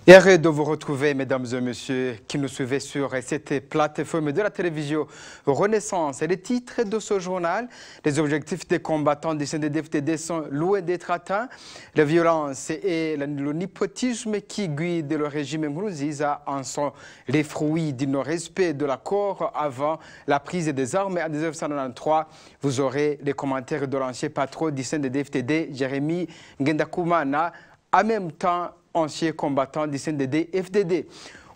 Heureux de vous retrouver, mesdames et messieurs, qui nous suivez sur cette plateforme de la télévision Renaissance. Et les titres de ce journal, les objectifs des combattants du CNDD-FDD sont loin d'être atteints. La violence et le népotisme qui guident le régime Nkurunziza en sont les fruits du non-respect de l'accord avant la prise des armes en 1993. Vous aurez les commentaires de l'ancien patron du CNDD-FDD, Jérémy Ngendakumana, en même temps ancien combattant du CNDD-FDD.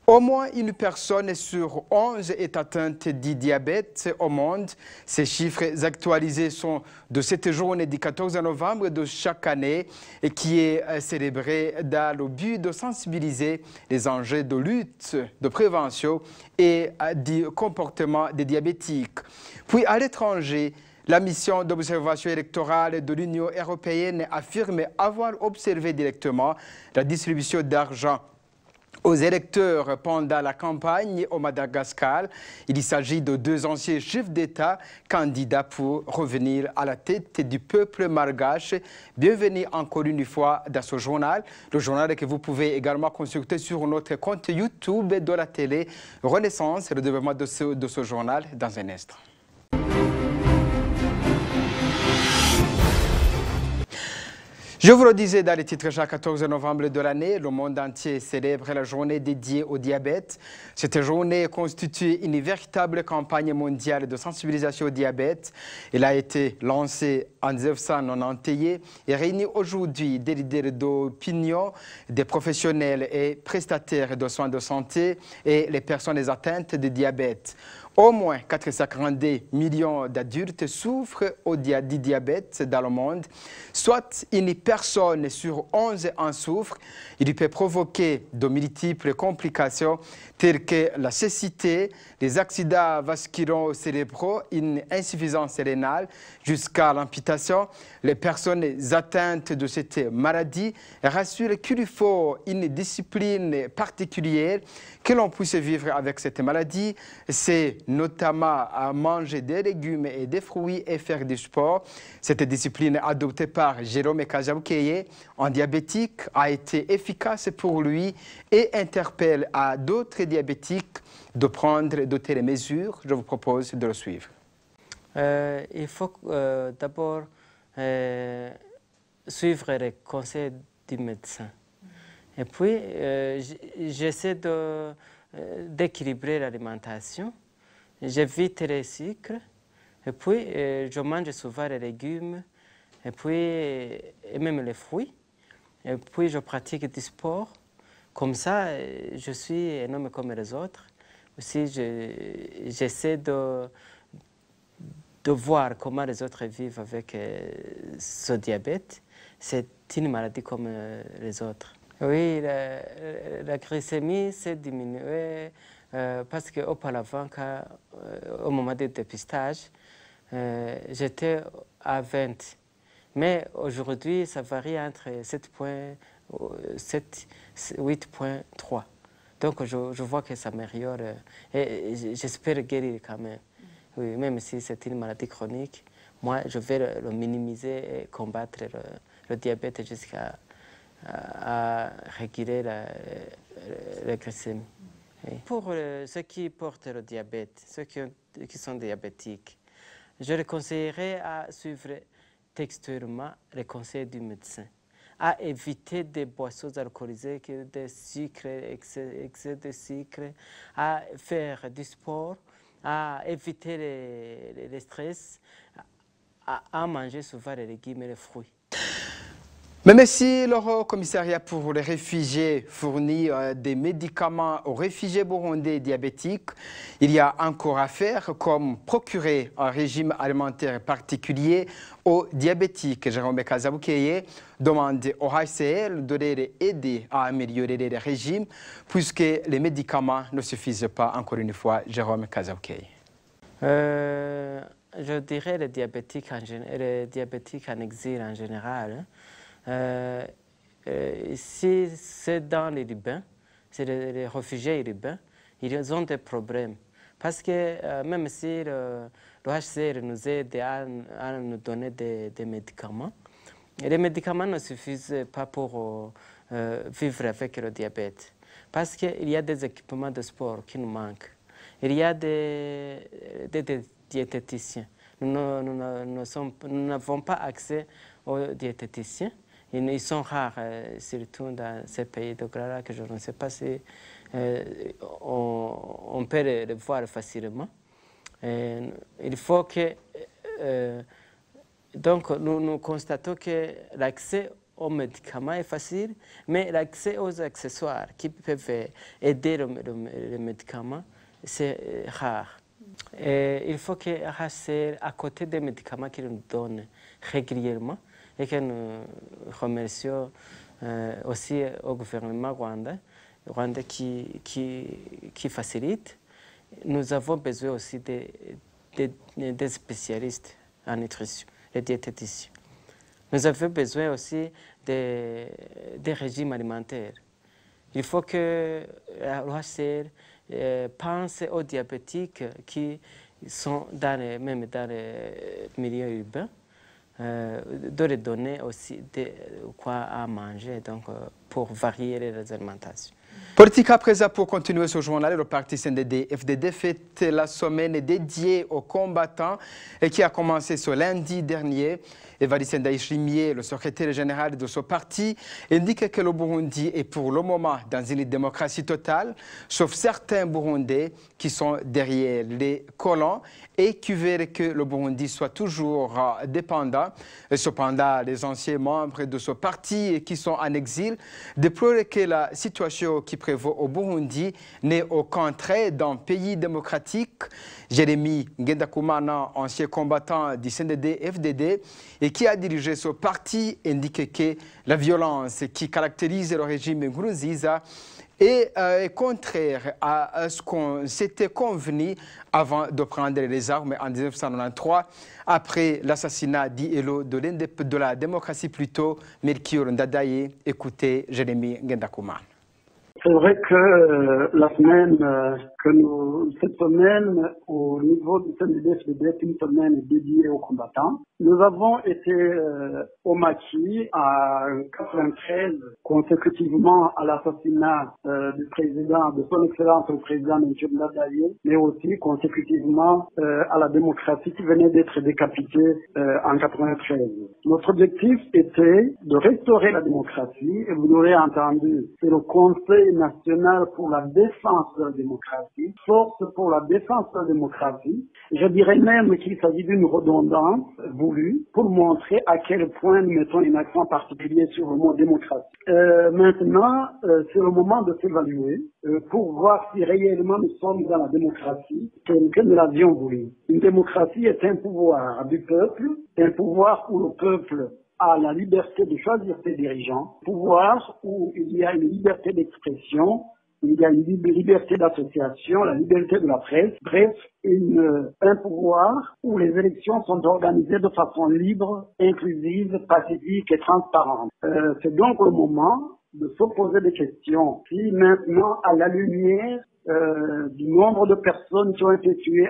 Au moins une personne sur 11 est atteinte du diabète au monde. Ces chiffres actualisés sont de cette journée du 14 novembre de chaque année et qui est célébrée dans le but de sensibiliser les enjeux de lutte, de prévention et du comportement des diabétiques. Puis à l'étranger, la mission d'observation électorale de l'Union européenne affirme avoir observé directement la distribution d'argent aux électeurs pendant la campagne au Madagascar. Il s'agit de deux anciens chefs d'État candidats pour revenir à la tête du peuple malgache. Bienvenue encore une fois dans ce journal. Le journal que vous pouvez également consulter sur notre compte YouTube de la télé Renaissance. Le développement de ce journal dans un instant. Je vous le disais dans les titres, chaque 14 novembre de l'année, le monde entier célèbre la journée dédiée au diabète. Cette journée constitue une véritable campagne mondiale de sensibilisation au diabète. Elle a été lancée en 1991 et réunit aujourd'hui des leaders d'opinion, des professionnels et prestataires de soins de santé et les personnes atteintes de diabète. Au moins 442 millions d'adultes souffrent du diabète dans le monde, soit une personne sur 11 en souffre. Il peut provoquer de multiples complications telles que la cécité, les accidents vasculo-cérébraux, une insuffisance rénale jusqu'à l'amputation. Les personnes atteintes de cette maladie rassurent qu'il faut une discipline particulière que l'on puisse vivre avec cette maladie. C'est notamment à manger des légumes et des fruits et faire du sport. Cette discipline adoptée par Jérôme Kazabukeye, un diabétique, a été efficace pour lui et interpelle à d'autres diabétiques de prendre de telles mesures. Je vous propose de le suivre. Il faut d'abord suivre les conseils du médecin. Et puis, j'essaie d'équilibrer l'alimentation. J'évite les sucres. Et puis, je mange souvent les légumes. Et puis, et même les fruits. Et puis, je pratique du sport. Comme ça, je suis un homme comme les autres. Aussi, j'essaie de voir comment les autres vivent avec ce diabète. C'est une maladie comme les autres. Oui, la glycémie s'est diminuée parce qu'auparavant, au moment du dépistage, j'étais à 20. Mais aujourd'hui, ça varie entre 8,3. Donc, je vois que ça m'améliore et j'espère guérir quand même. Oui, même si c'est une maladie chronique, moi, je vais le minimiser et combattre le diabète jusqu'à réguler la glycémie. Oui. Pour ceux qui portent le diabète, ceux qui sont diabétiques, je les conseillerais à suivre textuellement les conseils du médecin, à éviter des boissons alcoolisées, des sucres, excès de sucre, à faire du sport, à éviter les stress, à manger souvent les légumes et les fruits. Même si le Haut Commissariat pour les réfugiés fournit des médicaments aux réfugiés burundais diabétiques, il y a encore à faire comme procurer un régime alimentaire particulier aux diabétiques. Jérôme Kazabukeye demande au HCR de les aider à améliorer les régimes puisque les médicaments ne suffisent pas, encore une fois. Jérôme Kazabukeye. Je dirais les diabétiques en exil en général. Si c'est dans les Libyens, c'est les réfugiés libyens, ils ont des problèmes. Parce que même si le HCR nous aide à nous donner des médicaments, les médicaments ne suffisent pas pour vivre avec le diabète. parce qu'il y a des équipements de sport qui nous manquent. Il y a des diététiciens. Nous n'avons pas accès aux diététiciens. Ils sont rares, surtout dans ces pays de Grara, que je ne sais pas si on peut les voir facilement. Il faut que... donc, nous constatons que l'accès aux médicaments est facile, mais l'accès aux accessoires qui peuvent aider le médicament, c'est rare. Et il faut que HCR, à côté des médicaments qu'il nous donne régulièrement, et que nous remercions aussi au gouvernement rwandais qui facilite, nous avons besoin aussi des spécialistes en nutrition, des diététiciens. Nous avons besoin aussi des régimes alimentaires. Il faut que l'OHCR pense aux diabétiques qui sont même dans les milieux urbains, de leur donner aussi quoi à manger donc, pour varier les alimentations. Politique à présent, pour continuer ce journal, le parti CNDD-FDD fête la semaine dédiée aux combattants et qui a commencé ce lundi dernier. Evariste Ndayishimiye, le secrétaire général de ce parti, indique que le Burundi est pour le moment dans une démocratie totale, sauf certains Burundais qui sont derrière les colons et qui veulent que le Burundi soit toujours dépendant. Cependant, les anciens membres de ce parti qui sont en exil déplorent que la situation qui prévaut au Burundi n'est au contraire d'un pays démocratique. Jérémy Ngendakumana, ancien combattant du CNDD-FDD et qui a dirigé ce parti, indique que la violence qui caractérise le régime Nkurunziza est contraire à ce qu'on s'était convenu avant de prendre les armes en 1993, après l'assassinat d'Ilo de la démocratie plutôt, Melchior Ndadaye. Écoutez Jérémy Ngendakumana. C'est vrai que la semaine cette semaine, au niveau du CNDD-FDD, est une semaine dédiée aux combattants. Nous avons été au maquis à 93 consécutivement à l'assassinat du président, de son excellence le président Melchior Ndadaye, mais aussi consécutivement à la démocratie qui venait d'être décapitée en 93. Notre objectif était de restaurer la démocratie, et vous l'aurez entendu, c'est le Conseil national pour la défense de la démocratie, force pour la défense de la démocratie. Je dirais même qu'il s'agit d'une redondance voulue pour montrer à quel point nous mettons un accent particulier sur le mot démocratie. Maintenant, c'est le moment de s'évaluer pour voir si réellement nous sommes dans la démocratie telle que nous l'avions voulu. Une démocratie est un pouvoir du peuple, un pouvoir où le peuple a la liberté de choisir ses dirigeants, pouvoir où il y a une liberté d'expression, il y a une liberté d'association, la liberté de la presse, bref, un pouvoir où les élections sont organisées de façon libre, inclusive, pacifique et transparente. C'est donc le moment de se poser des questions. Si maintenant, à la lumière du nombre de personnes qui ont été tuées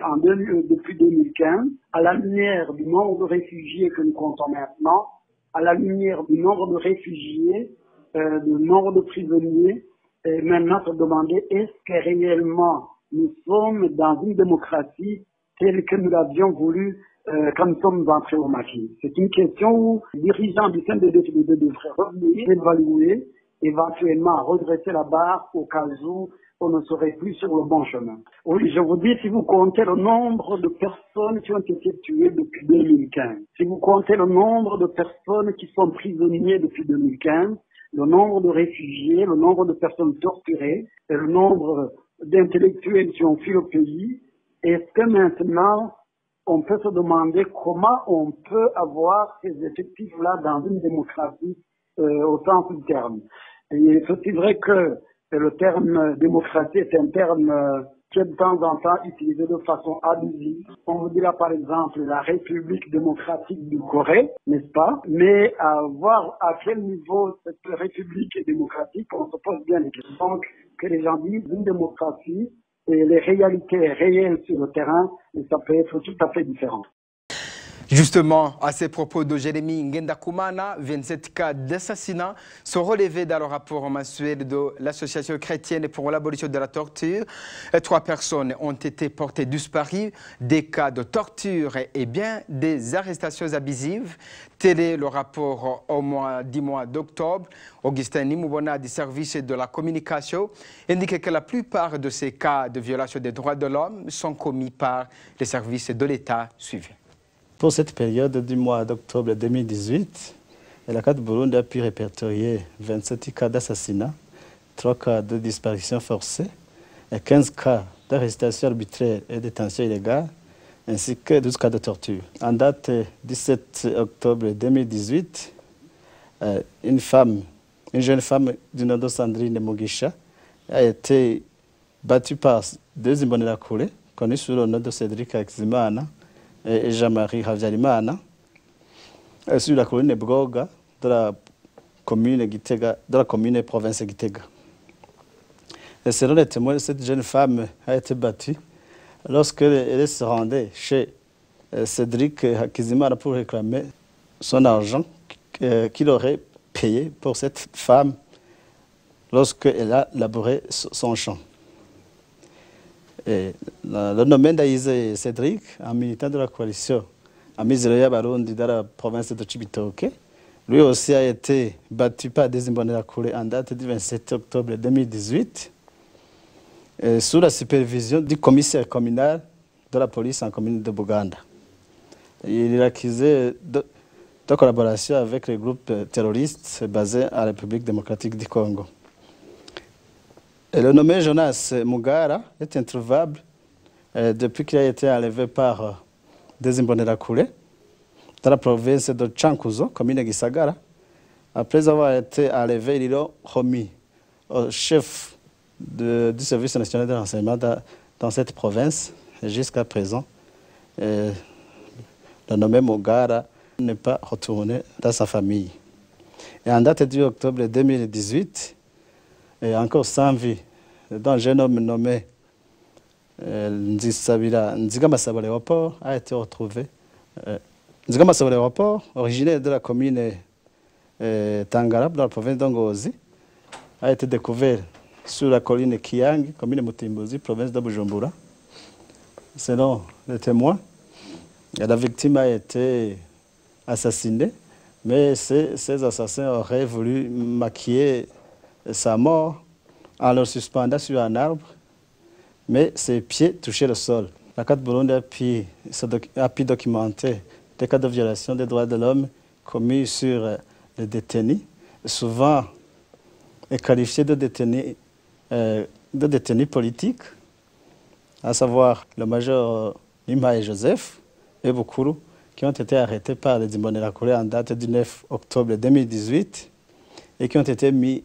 depuis 2015, à la lumière du nombre de réfugiés que nous comptons maintenant, à la lumière du nombre de réfugiés, du nombre de prisonniers, et maintenant se demander est-ce que réellement nous sommes dans une démocratie telle que nous l'avions voulu quand nous sommes entrés au maquis. C'est une question où les dirigeants du CNDD-FDD devraient revenir, évaluer, éventuellement redresser la barre au cas où on ne serait plus sur le bon chemin. Oui, je vous dis, si vous comptez le nombre de personnes qui ont été tuées depuis 2015, si vous comptez le nombre de personnes qui sont prisonniers depuis 2015, le nombre de réfugiés, le nombre de personnes torturées, et le nombre d'intellectuels qui ont fui le pays, est-ce que maintenant on peut se demander comment on peut avoir ces effectifs-là dans une démocratie au sens du terme. Et c'est vrai que le terme démocratie est un terme qui est de temps en temps utilisé de façon abusive. On vous dira par exemple la République démocratique du Corée, n'est-ce pas? Mais à voir à quel niveau cette République est démocratique, on se pose bien les questions. Donc, que les gens disent une démocratie et les réalités réelles sur le terrain, ça peut être tout à fait différent. Justement, à ces propos de Jérémy Ngendakumana, 27 cas d'assassinat sont relevés dans le rapport mensuel de l'Association chrétienne pour l'abolition de la torture. 3 personnes ont été portées disparues, des cas de torture et bien des arrestations abusives. Tel est le rapport du mois d'octobre. Augustin Nimubona du service de la communication indique que la plupart de ces cas de violation des droits de l'homme sont commis par les services de l'État suivants. Pour cette période du mois d'octobre 2018, la CAD Burundi a pu répertorier 27 cas d'assassinat, 3 cas de disparition forcée et 15 cas d'arrestation arbitraire et détention illégale, ainsi que 12 cas de torture. En date 17 octobre 2018, une jeune femme du nom de Sandrine Mugisha a été battue par 2 Imbonerakure, connus sous le nom de Cédric Hakizimana et Jean-Marie Havyarimana, sur la commune Broga de la commune Gitega, de la commune province Gitega. Et selon les témoins, cette jeune femme a été battue lorsqu'elle se rendait chez Cédric Hakizimana pour réclamer son argent qu'il aurait payé pour cette femme lorsqu'elle a labouré son champ. Et le nommé d'Aïse Cédric, un militant de la coalition Amizero Barundi dans la province de Cibitoke, lui aussi a été battu par des Imbonerakure en date du 27 octobre 2018 sous la supervision du commissaire communal de la police en commune de Buganda. Il est accusé de collaboration avec les groupes terroristes basés en République démocratique du Congo. Et le nommé Jonas Mugara est introuvable depuis qu'il a été enlevé par des Imbonerakure dans la province de Chankuzo, commune Gisagara. Après avoir été enlevé, ils l'ont remis au chef du service national de renseignement dans cette province. Jusqu'à présent, le nommé Mugara n'est pas retourné dans sa famille. Et en date du octobre 2018, et encore sans vie, d'un jeune homme nommé Nzigama Léopord a été retrouvé. Nzigama Léopord, originaire de la commune Tangarab, dans la province d'Angozi, a été découvert sur la colline Kiang, commune Mutimbuzi, province de Bujumbura. Selon les témoins, la victime a été assassinée, mais ces assassins auraient voulu maquiller sa mort en le suspendant sur un arbre, mais ses pieds touchaient le sol. La CAD Burundi a pu documenter des cas de violation des droits de l'homme commis sur les détenus, souvent qualifiés de détenus politiques, à savoir le major Nima et Joseph et Bukuru, qui ont été arrêtés par les Imbonerakure en date du 9 octobre 2018 et qui ont été mis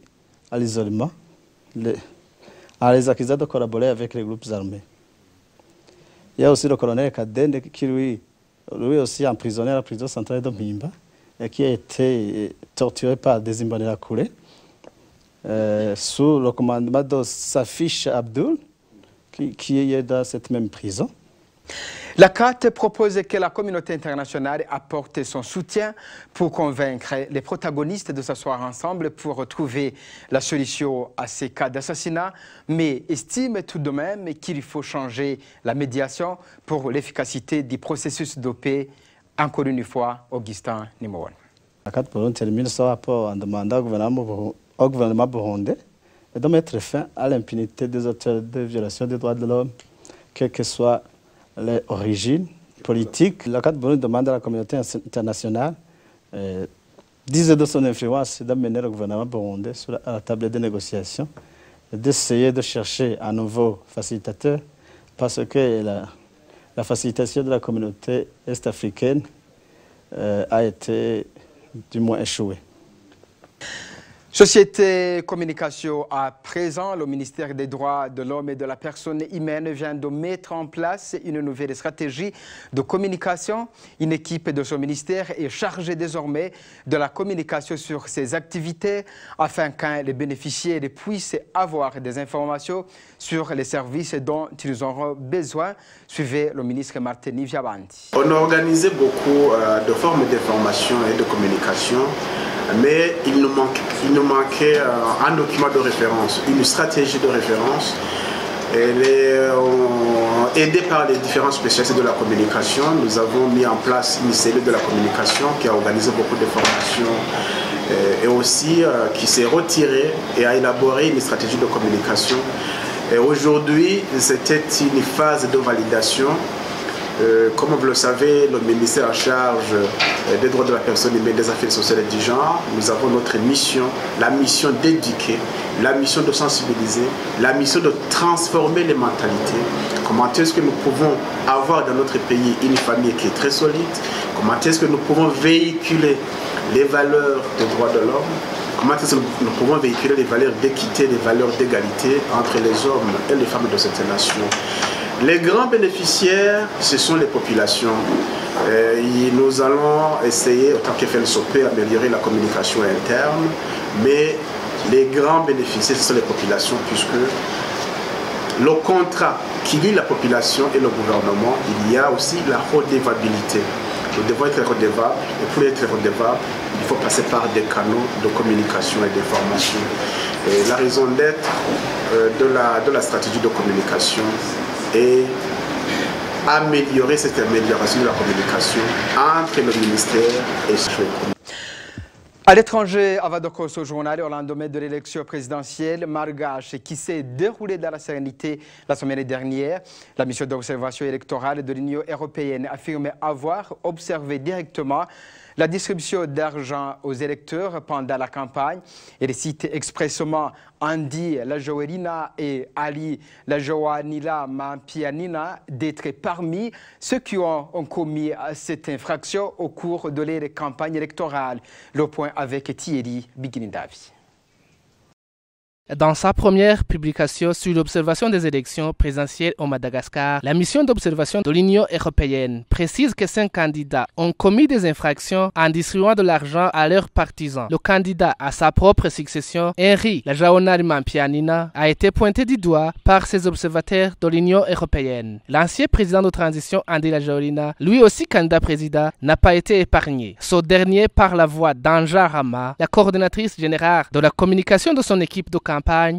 à l'isolement en les accusant de collaborer avec les groupes armés. Il y a aussi le colonel Kadende qui lui aussi emprisonné à la prison centrale de Mpimba et qui a été torturé par des Imbonerakure sous le commandement de Safish Abdul qui est dans cette même prison. La CAT propose que la communauté internationale apporte son soutien pour convaincre les protagonistes de s'asseoir ensemble pour trouver la solution à ces cas d'assassinat, mais estime tout de même qu'il faut changer la médiation pour l'efficacité du processus de paix. Encore une fois, Augustin Nimouane. La CAT termine son rapport en demandant au gouvernement burundais de mettre fin à l'impunité des auteurs de violations des droits de l'homme, quelle que soit les origines politiques. La CAD Burundi demande à la communauté internationale d'user de son influence d'amener le gouvernement burundais à la table de négociation, d'essayer de chercher un nouveau facilitateur parce que la facilitation de la communauté est-africaine a été du moins échouée. Société Communication à présent, le ministère des Droits de l'Homme et de la Personne Humaine vient de mettre en place une nouvelle stratégie de communication. Une équipe de ce ministère est chargée désormais de la communication sur ses activités afin que les bénéficiaires puissent avoir des informations sur les services dont ils auront besoin. Suivez le ministre Martini Viabanti. On a organisé beaucoup de formes d'information et de communication. Mais il nous manquait un document de référence, une stratégie de référence. Aidés par les différents spécialistes de la communication, nous avons mis en place une cellule de la communication qui a organisé beaucoup de formations et aussi qui s'est retirée et a élaboré une stratégie de communication. Aujourd'hui, c'était une phase de validation. Comme vous le savez, le ministère en charge des droits de la personne humaine, des affaires sociales et du genre, nous avons notre mission, la mission d'éduquer, la mission de sensibiliser, la mission de transformer les mentalités. Comment est-ce que nous pouvons avoir dans notre pays une famille qui est très solide? Comment est-ce que nous pouvons véhiculer les valeurs des droits de l'homme? Comment est-ce que nous pouvons véhiculer les valeurs d'équité, les valeurs d'égalité entre les hommes et les femmes de cette nation? Les grands bénéficiaires, ce sont les populations. Nous allons essayer, autant que FLSOP, d'améliorer la communication interne, mais les grands bénéficiaires, ce sont les populations, puisque le contrat qui lie la population et le gouvernement, il y a aussi la redevabilité. Nous devons être redevables, et pour être redevables, il faut passer par des canaux de communication et d'information. La raison d'être de la stratégie de communication et améliorer cette amélioration de la communication entre le ministère et le. À l'étranger, avant de clore ce journal, au lendemain de l'élection présidentielle malgache qui s'est déroulée dans la sérénité la semaine dernière, la mission d'observation électorale de l'Union européenne affirme avoir observé directement la distribution d'argent aux électeurs pendant la campagne. Elle cite expressément Andy Lajoelina et Ali Lajoanila Mampianina d'être parmi ceux qui ont commis cette infraction au cours de leur campagne électorale. Le point avec Thierry Biginindavi. Dans sa première publication sur l'observation des élections présidentielles au Madagascar, la mission d'observation de l'Union européenne précise que 5 candidats ont commis des infractions en distribuant de l'argent à leurs partisans. Le candidat à sa propre succession, Henry Lajoanari-Mampianina, a été pointé du doigt par ses observateurs de l'Union européenne. L'ancien président de transition, Andy Lajoelina, lui aussi candidat président, n'a pas été épargné. Ce dernier, par la voix d'Anja Rama, la coordonnatrice générale de la communication de son équipe de campagne,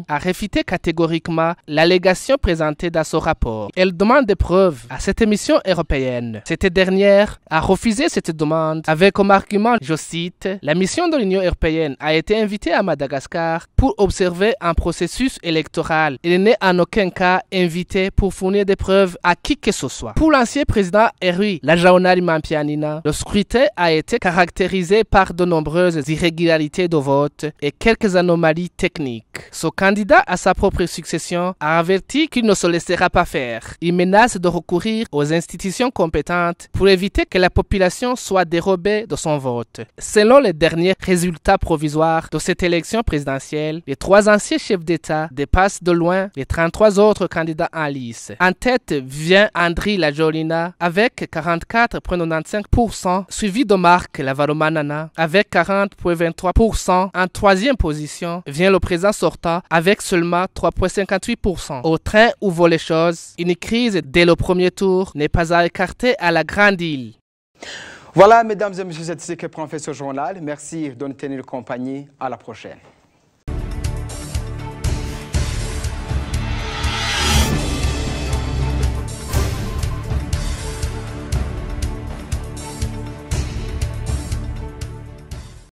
a réfuté catégoriquement l'allégation présentée dans ce rapport. Elle demande des preuves à cette mission européenne. Cette dernière a refusé cette demande avec comme argument, je cite, « La mission de l'Union européenne a été invitée à Madagascar pour observer un processus électoral. Elle n'est en aucun cas invitée pour fournir des preuves à qui que ce soit. » Pour l'ancien président Henry Lajoanari-Mampianina, le scrutin a été caractérisé par de nombreuses irrégularités de vote et quelques anomalies techniques. Ce candidat à sa propre succession a averti qu'il ne se laissera pas faire. Il menace de recourir aux institutions compétentes pour éviter que la population soit dérobée de son vote. Selon les derniers résultats provisoires de cette élection présidentielle, les 3 anciens chefs d'État dépassent de loin les 33 autres candidats en lice. En tête vient Andry Lajoelina avec 44,95%, suivi de Marc Lavalomanana avec 40,23%. En 3e position vient le président sortant avec seulement 3,58%. Au train où vont les choses, une crise dès le premier tour n'est pas à écarter à la Grande Île. Voilà, mesdames et messieurs, c'est ce que prend fait ce journal. Merci de nous tenir compagnie. À la prochaine.